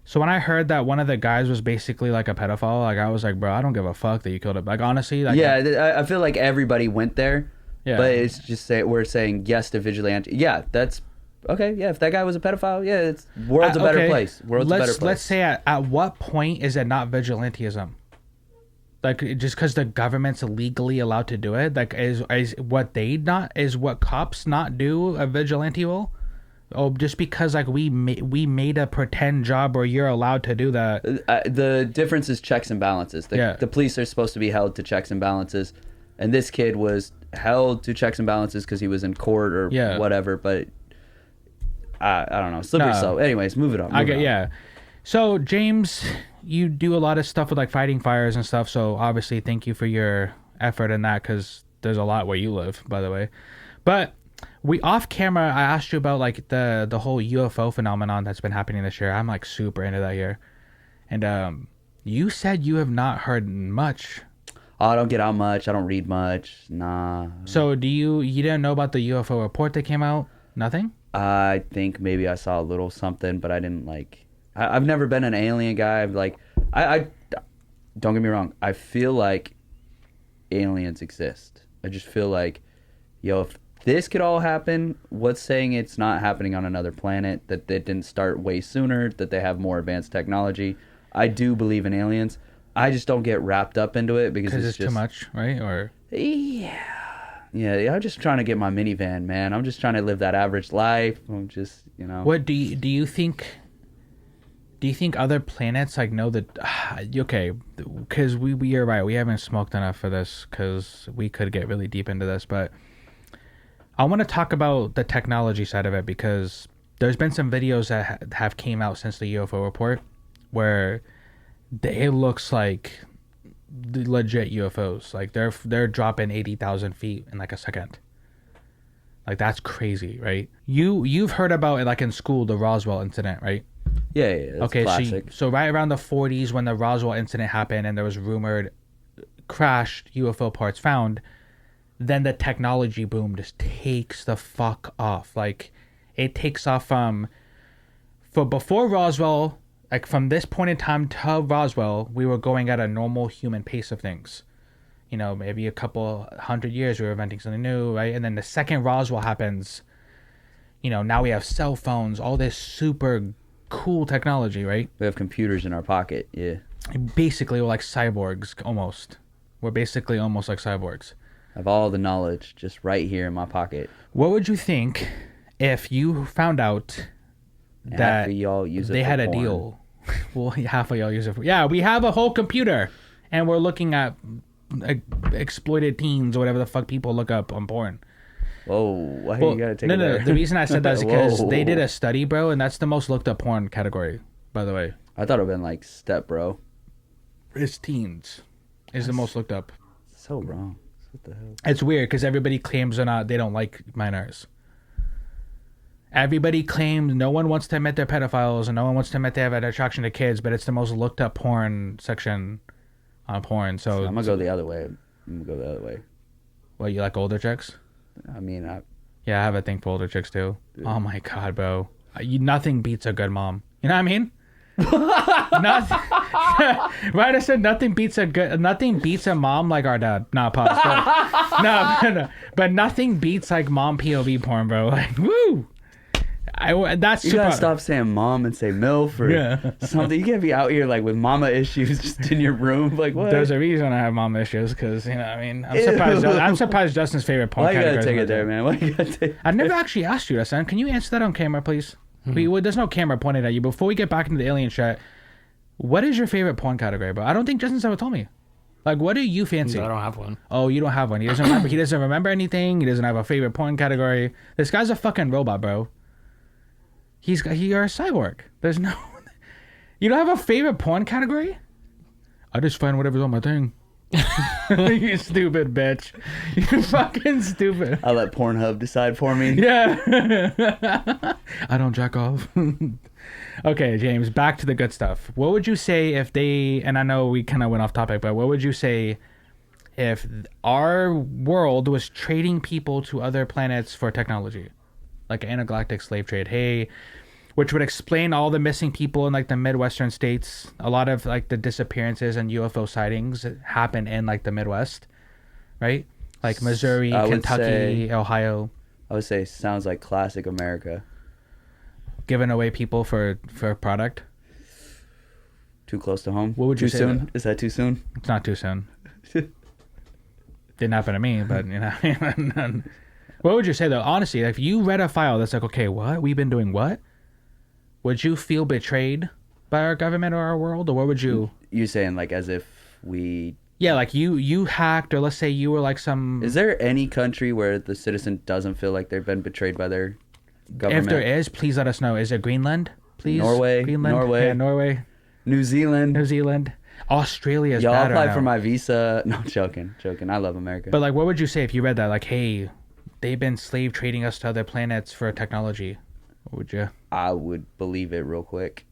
So when I heard that one of the guys was basically like a pedophile, like I was like, bro, I don't give a fuck that you killed him. Like, honestly, like, yeah, I feel like everybody went there. Yeah. But it's just we're saying yes to vigilante. Yeah, that's okay. Yeah, if that guy was a pedophile, yeah, it's world's a better place. World's a better place. Let's say at what point is it not vigilantism? Like, just because the government's legally allowed to do it, like is what cops not do a vigilante role? Oh, just because like we made a pretend job where you're allowed to do that. The difference is checks and balances. The police are supposed to be held to checks and balances, and this kid was held to checks and balances because he was in court or whatever. But I don't know, slippery slope. Anyways, move it on. Yeah. So James, you do a lot of stuff with like fighting fires and stuff. So obviously, thank you for your effort in that because there's a lot where you live, by the way. But we off camera, I asked you about like the whole UFO phenomenon that's been happening this year. I'm like super into that year, and you said you have not heard much. Oh, I don't get out much. I don't read much. Nah. So you didn't know about the UFO report that came out? Nothing? I think maybe I saw a little something, but I didn't like. I've never been an alien guy. I don't get me wrong. I feel like aliens exist. I just feel like, yo, if this could all happen, what's saying it's not happening on another planet, that they didn't start way sooner, that they have more advanced technology? I do believe in aliens. I just don't get wrapped up into it because it's just too much, right? Or yeah, I'm just trying to get my minivan, man. I'm just trying to live that average life. I'm just, you know. What do you think? Do you think other planets like know that? Okay, because we are right. We haven't smoked enough for this because we could get really deep into this, but I want to talk about the technology side of it because there's been some videos that have came out since the UFO report where it looks like the legit UFOs. Like they're dropping 80,000 feet in like a second. Like that's crazy, right? You've heard about it like in school, the Roswell incident, right? Yeah, that's okay, classic. So right around the 40s when the Roswell incident happened and there was rumored crashed UFO parts found, then the technology boom just takes the fuck off. Like it takes off for before Roswell, like from this point in time to Roswell, we were going at a normal human pace of things. You know, maybe a couple 100 years we were inventing something new, right? And then the second Roswell happens, you know, now we have cell phones, all this super cool technology, right? We have computers in our pocket, yeah. Basically, we're like cyborgs, almost. We're basically almost like cyborgs. I have all the knowledge just right here in my pocket. What would you think if you found out that y'all use they had a porn. deal? Well, half of y'all use it for... Yeah, we have a whole computer, and we're looking at exploited teens or whatever the fuck people look up on porn. Whoa, why you gotta take it there? The reason I said that is because they did a study, bro, and that's the most looked up porn category, by the way. I thought it would have been like Step Bro. It's teens. Is the most looked up. So wrong. What the hell? It's weird because everybody claims they don't like minors. Everybody claims no one wants to admit they're pedophiles and no one wants to admit they have an attraction to kids, but it's the most looked up porn section on porn. So I'm gonna go the other way. What, you like older chicks? I mean, Yeah, I have a thing for older chicks too. Oh my god, bro. Nothing beats a good mom. You know what I mean? Nothing. Right, I said nothing beats a mom like our dad. Nah, pause. No. But nothing beats like mom POV porn, bro. Like, woo. That's you super. gotta stop saying mom and say MILF or something. You can't be out here like with mama issues just in your room. Like, what? There's a reason I have mom issues because, you know, I mean, I'm surprised Justin's favorite porn Why you category gotta take is it there, man? Why you gotta take I never actually asked you, Justin. Can you answer that on camera, please? There's no camera pointed at you. Before we get back into the alien shit, what is your favorite porn category, bro? I don't think Justin's ever told me. Like, what do you fancy? I don't have one. Oh, you don't have one. He doesn't remember. He doesn't remember anything. He doesn't have a favorite porn category. This guy's a fucking robot, bro. You're a cyborg. There's no. You don't have a favorite porn category? I just find whatever's on my thing. You stupid bitch. You fucking stupid. I let Pornhub decide for me. Yeah. I don't jack off. Okay, James, back to the good stuff. What would you say if they, and I know we kind of went off topic, but what would you say if our world was trading people to other planets for technology? Like an intergalactic slave trade. Hey, which would explain all the missing people in like the Midwestern states. A lot of like the disappearances and UFO sightings happen in like the Midwest, right? Like Missouri, Kentucky, Ohio. I would say sounds like classic America. Giving away people for product. Too close to home. What would you say? Too soon? Is that too soon? It's not too soon. Didn't happen to me, but you know. What would you say though? Honestly, if you read a file that's like, okay, what? We've been doing what? Would you feel betrayed by our government or our world, or what would you? You're saying like as if we. Yeah, like you hacked, or let's say you were like some. Is there any country where the citizen doesn't feel like they've been betrayed by their government? If there is, please let us know. Is it Greenland? Please. Norway. Yeah, Norway. New Zealand. Australia is Y'all bad apply right for now. my visa. No, joking. I love America. But like, what would you say if you read that? Like, hey, they've been slave trading us to other planets for technology. What would you? I would believe it real quick.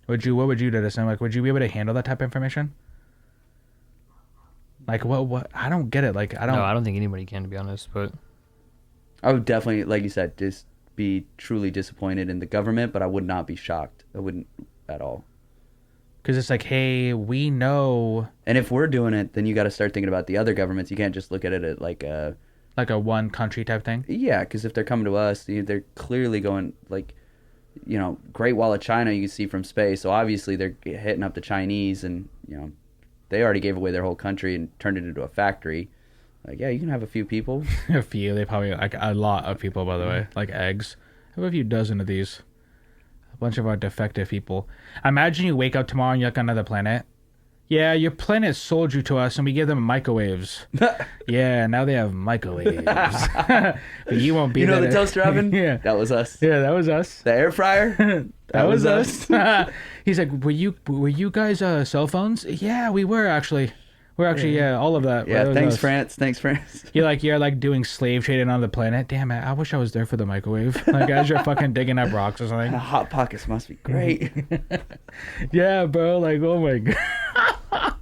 What would you do this? Like, would you be able to handle that type of information? Like, what? I don't get it. Like, I don't think anybody can, to be honest. But I would definitely, like you said, just be truly disappointed in the government, but I would not be shocked. I wouldn't at all. Because it's like, hey, we know. And if we're doing it, then you got to start thinking about the other governments. You can't just look at it at like a one country type thing. Yeah, because if they're coming to us, they're clearly going like, Great Wall of China you can see from space. So obviously they're hitting up the Chinese, and they already gave away their whole country and turned it into a factory. Like, yeah, you can have a few people. A few. They probably like a lot of people, by the way, like eggs. Have a few dozen of these. A bunch of our defective people. Imagine you wake up tomorrow and you're like on another planet. Yeah, your planet sold you to us, and we give them microwaves. Yeah, now they have microwaves. But you won't be. The toaster oven? Yeah, that was us. Yeah, that was us. The air fryer? that was us. He's like, were you guys cell phones? Yeah, we were actually. We're actually all of that. Yeah, thanks France. You're like doing slave trading on the planet. Damn it! I wish I was there for the microwave. Like as you're fucking digging up rocks or something. The Hot Pockets must be great. Yeah, bro. Like, oh my god.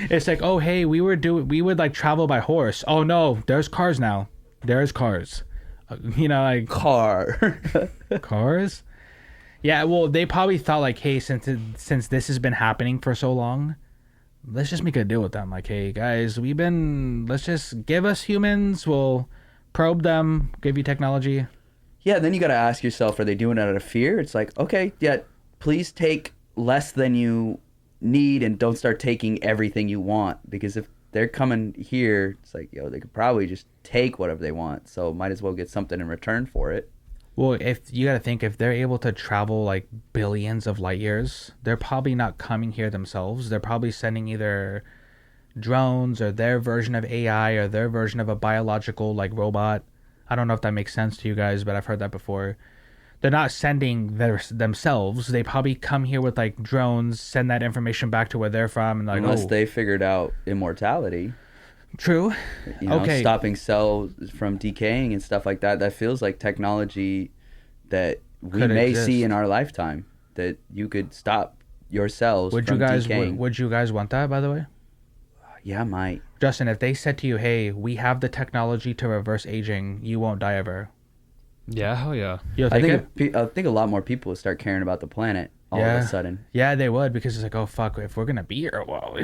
It's like, oh hey, we would like travel by horse. Oh no, there's cars now. There's cars. Like cars. Yeah, well, they probably thought like, hey, since this has been happening for so long, let's just make a deal with them. Like, hey guys, let's just give us humans. We'll probe them, give you technology. Yeah, then you got to ask yourself, are they doing it out of fear? It's like, okay, yeah, please take less than you need and don't start taking everything you want. Because if they're coming here, it's like, they could probably just take whatever they want. So might as well get something in return for it. Well, if you got to think, if they're able to travel like billions of light years, they're probably not coming here themselves. They're probably sending either drones or their version of AI or their version of a biological like robot. I don't know if that makes sense to you guys, but I've heard that before. They're not sending themselves. They probably come here with like drones, send that information back to where they're from, and like, unless they figured out immortality. True. Okay. Stopping cells from decaying and stuff like that. That feels like technology that we may see in our lifetime. That you could stop your cells from decaying. Would you guys want that, by the way? Yeah, I might. Justin, if they said to you, "Hey, we have the technology to reverse aging, you won't die ever," Yeah, hell yeah. you'll take it? I think a lot more people would start caring about the planet all of a sudden. Yeah, they would, because it's like, oh fuck, if we're gonna be here, well,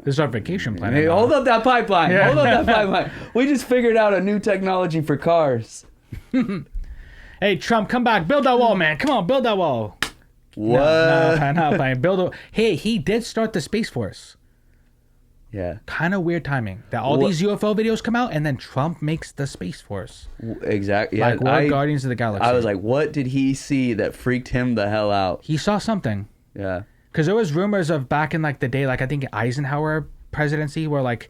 this is our vacation plan. Hey, hold up that pipeline. Yeah. Hold up that pipeline. We just figured out a new technology for cars. Hey, Trump, come back, build that wall, man. Come on, build that wall. What? No, fine. Hey, he did start the Space Force. Yeah. Kind of weird timing that all these UFO videos come out and then Trump makes the Space Force. Exactly. Yeah, Like World Guardians of the Galaxy. I was like, what did he see that freaked him the hell out? He saw something. Yeah. Because there was rumors of back in like the day, like I think Eisenhower presidency, where like,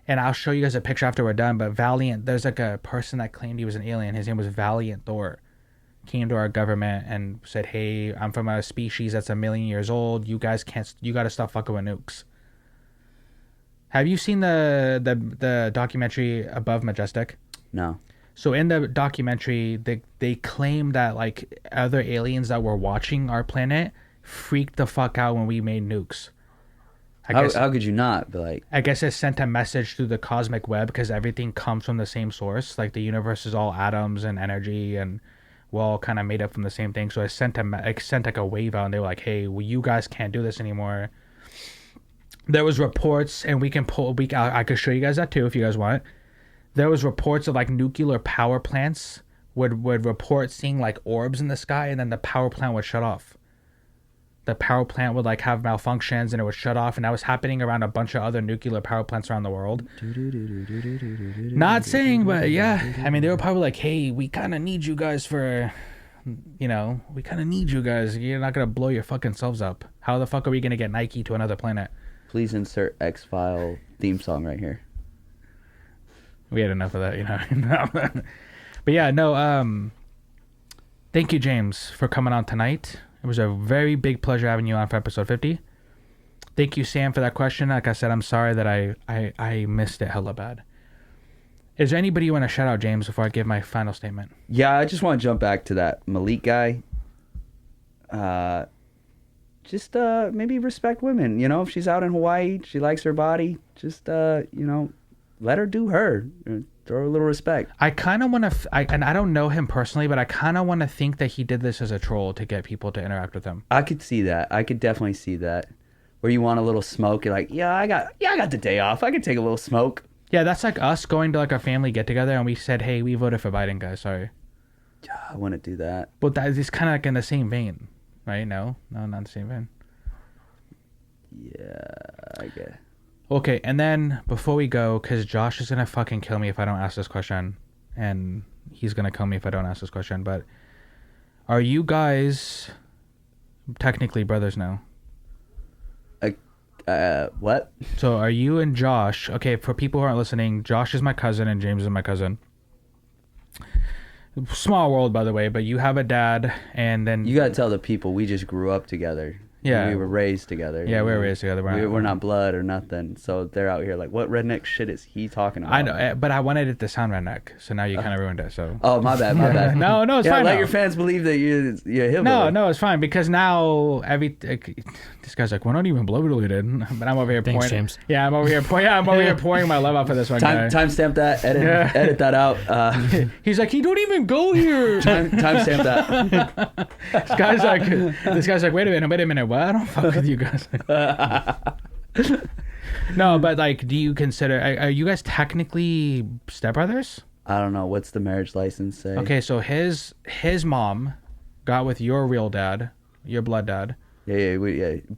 and I'll show you guys a picture after we're done, but Valiant, there's like a person that claimed he was an alien. His name was Valiant Thor. Came to our government and said, hey, I'm from a species that's 1 million years old. You guys you got to stop fucking with nukes. Have you seen the documentary Above Majestic? No. So in the documentary, they claim that like other aliens that were watching our planet freaked the fuck out when we made nukes. How could you not? But like, I guess it sent a message through the cosmic web because everything comes from the same source. Like the universe is all atoms and energy, and we're all kind of made up from the same thing. So it sent like a wave out, and they were like, "Hey, well, you guys can't do this anymore." There was reports, and I could show you guys that too if you guys want. There was reports of like nuclear power plants would report seeing like orbs in the sky, and then the power plant would shut off. The power plant would like have malfunctions and it would shut off, and that was happening around a bunch of other nuclear power plants around the world. Not saying, but yeah, I mean, they were probably like, hey, we kind of need you guys for, we kind of need you guys. You're not going to blow your fucking selves up. How the fuck are we going to get Nike to another planet? Please insert X-File theme song right here. We had enough of that, But yeah, no, thank you, James, for coming on tonight. It was a very big pleasure having you on for episode 50. Thank you, Sam, for that question. Like I said, I'm sorry that I missed it hella bad. Is there anybody you want to shout out, James, before I give my final statement? Yeah, I just want to jump back to that Malik guy. Just maybe respect women. If she's out in Hawaii, she likes her body. Just let her do her. Throw her a little respect. I kind of want to, and I don't know him personally, but I kind of want to think that he did this as a troll to get people to interact with him. I could see that. I could definitely see that. Where you want a little smoke, you're like, I got the day off. I could take a little smoke. Yeah, that's like us going to like a family get together and we said, hey, we voted for Biden, guys. Sorry. Yeah, I wouldn't do that. But that is kind of like in the same vein, right? No, not the same vein. Yeah, I guess. Okay, and then before we go, because Josh is going to fucking kill me if I don't ask this question, and he's going to kill me if I don't ask this question, but are you guys technically brothers now? What? So are you and Josh, okay, for people who aren't listening, Josh is my cousin and James is my cousin. Small world, by the way, but you have a dad, and then... You got to tell the people we just grew up together. Yeah. We were raised together. Yeah, we were raised together. We're not blood or nothing. So they're out here like, what redneck shit is he talking about? I know, but I wanted it to sound redneck, so now you kind of ruined it. So. Oh, my bad. No, it's fine. Let now. your fans believe that you're hillbilly. No, it's fine because now this guy's like, we're not even blood related, but I'm over here Thanks, pouring. James. Yeah, I'm over here pouring my love out for this one guy. Timestamp that. Edit that out. He's like, he don't even go here. Timestamp that. This guy's like, wait a minute, what? I don't fuck with you guys. No, but like, do you consider, are you guys technically stepbrothers? I don't know. What's the marriage license say? Okay, so his mom got with your real dad, your blood dad. Yeah,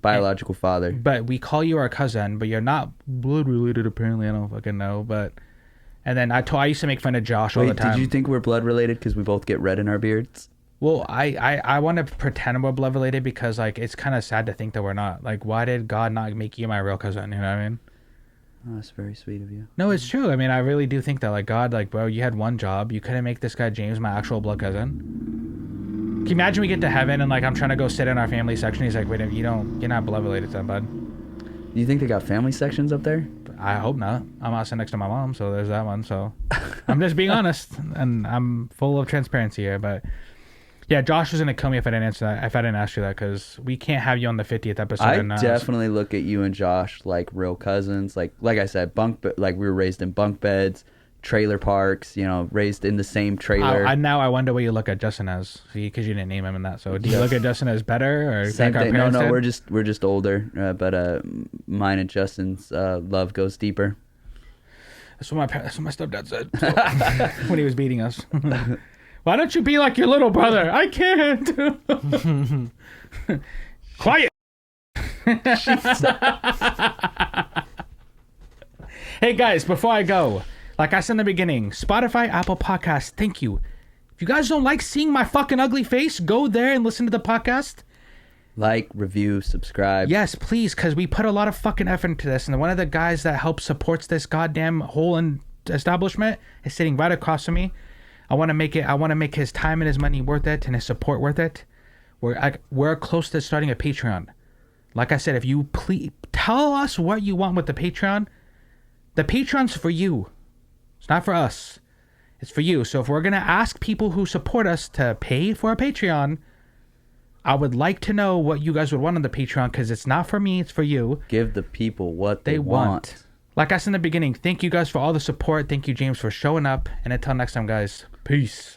biological father. But we call you our cousin, but you're not blood related apparently. I don't fucking know, but... And then I used to make fun of Josh all the time. Did you think we're blood related because we both get red in our beards? Well, I want to pretend we're blood related because like it's kind of sad to think that we're not. Like, why did God not make you my real cousin? You know what I mean? Oh, that's very sweet of you. No, it's true. I mean, I really do think that. Like, God, like, bro, you had one job. You couldn't make this guy James my actual blood cousin. Can you imagine we get to heaven and like I'm trying to go sit in our family section? He's like, wait, you're not blood related to them, bud. Do you think they got family sections up there? I hope not. I'm also next to my mom, so there's that one. So I'm just being honest, and I'm full of transparency here, but. Yeah, Josh was gonna kill me if I didn't answer that. If I didn't ask you that, because we can't have you on the 50th episode. I and, definitely look at you and Josh like real cousins. Like I said, like we were raised in bunk beds, trailer parks. You know, raised in the same trailer. Now I wonder what you look at Justin as, because you didn't name him in that. So do you look at Justin as better or Same like our thing. No, parents did? we're just older. But mine and Justin's love goes deeper. That's what my stepdad said when he was beating us. Why don't you be like your little brother? I can't. Quiet. Hey guys, before I go, like I said in the beginning, Spotify, Apple Podcasts, thank you. If you guys don't like seeing my fucking ugly face, go there and listen to the podcast. Like, review, subscribe. Yes, please, because we put a lot of fucking effort into this. And one of the guys that helps supports this goddamn whole establishment is sitting right across from me. I want to make his time and his money worth it and his support worth it. We're close to starting a Patreon. Like I said, if you please tell us what you want with the Patreon Patreon's for you. It's not for us. It's for you. So if we're going to ask people who support us to pay for a Patreon, I would like to know what you guys would want on the Patreon, because it's not for me, it's for you. Give the people what they want. Like I said in the beginning, thank you guys for all the support. Thank you, James, for showing up. And until next time, guys, peace.